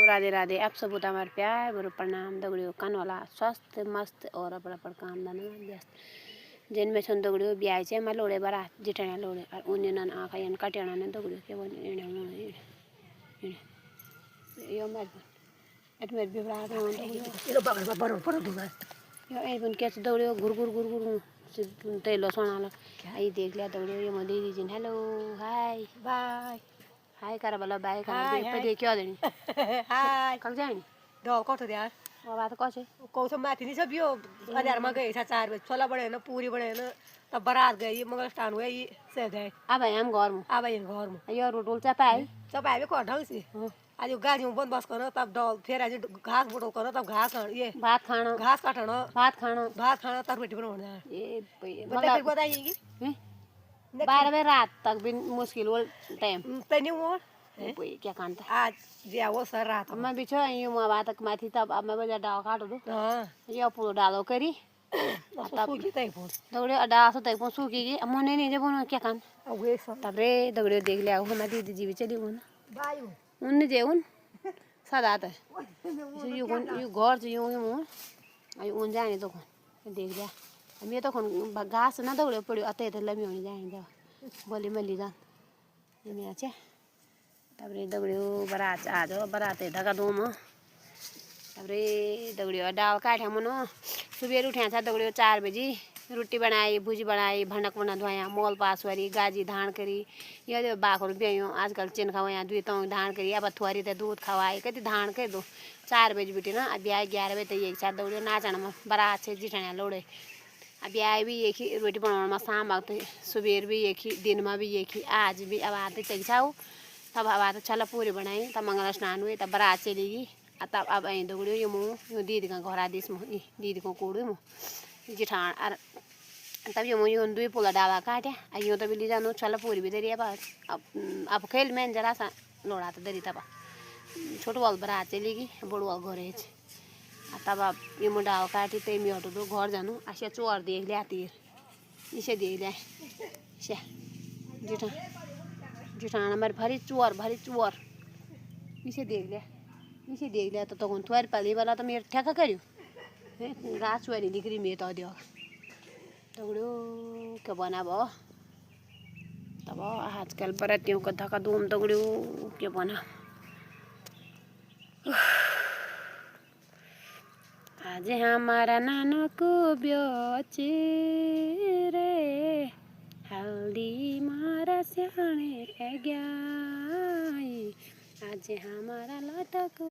राधे राधे। आप सब हमारे प्यार गुरु प्रणाम दगड़ियों कन वाला स्वस्थ मस्त और अपना काम धंधा में व्यस्त जिन में सुन दगड़ियों ब्याह से मैं लोड़े बरा जिटने लोड़े और उन्हें नन आँखा यन कटियाना ने दगड़ियों के बोल यो मत एट मेरे भी बरा ये बागर बार पर दूंगा यो ए बन के दगड़ियों गुर गुर गुर गुर तेलो सोना आई देख लिया दगड़ियों ये Modi ji hello hi bye hi करा बोला बाय करा हाय पे दे क्या देनी हाय कब जाएनी दो कौन तो यार वो बात कौन कौन सा माथी नहीं सब यो अरे में गए 4 बजे छोला बड़े ना पूरी बड़े ना तब बारात गई मंगल स्थान हुए ये से गए अब हम घर में अब ये घर में यो रोड चपाई सब आए को ढंग से आज गाड़ी में बंद बस करो तब डॉल फिर आज घास बोटो करो तब घास ये भात खाना घास काटना भात खाना तर रोटी बनाना ये मतलब बताइएगी 12 बजे रात तक भी मुश्किल हो टाइम तनी वो क्या कांता आज जाओ सर रात मैं बिछो यूं मैं बात तक माथी तब अब मैं बजा डाल काट दो हां ये पूरा डालो करी तब सूखी तई फोन दौड़े डाल सो तक सूखी गई मोने नहीं जब क्या कान अब वे सब तब रे दौड़े देख लिया हो मैं दीदी जी भी चली हूं बायू उन जे उन सदा आता यू घर से यूं यूं आई उन जाने तो देख लिया मैं तो घास ना दौड़े पड़ो अते तो लमी होनी जाए जा बोली मली जा मैं आचे तब रे दगड़ियों बारात आ जाओ बारात ढका दो म तब रे दगड़ियों डाल काट हम सुबह उठे था दगड़ियों 4 बजे रोटी बनाई भुजी बनाई भंडक बना धोया मोल पास वारी गाजी धान करी ये बाखर ब्यायो आजकल चिन खवाया दुई तो धान करी अब थुआरी तो दूध खवाई कति धान कर दो 4 बजे बेटी ना अब ब्याह 11 बजे तो एक साथ दौड़ियो नाचण में बारात से जिठने लोड़े अब ब्याह भी एक ही रोटी बनाने में शाम आते सुबह भी एक ही दिन में भी एक ही आज भी अब आते तैसाऊ तब अब आते छला पूरी बनाई तब मंगल स्नान हुए तब बारात चलेगी तब अब आई दौड़ियो ये मुँह दीदी का घर आदिश मुँह दीदी को कोड़ू मुँह जिठान अर तब ये मुँह दुई पोला डाला काटे यूँ तो भी जानो छला पूरी भी दरी अब खेल में जरा सा लोड़ा तो दरी तब छोटो वाल बारात चलेगी बड़ो वाल घर है तब अब ये मुँह डाल काटी ते मी हटो दो घर जानो ऐसे चोर देख लिया तीर इसे देख लिया इसे जिठा जिठाना मेरे भारी चुअर इसे देख लिया तो कौन थोड़ी पली वाला तो मेरे ठेका करियो रात चुअरी दिख रही मेरे तो दियो दगड़ियों क्या बना बो तब आजकल बरातियों का धक्का धूम दगड़ियों क्या बना आज हमारा नाना को ब्योचे रे हल्दी मारा स्याणे गया आज हमारा लाटा को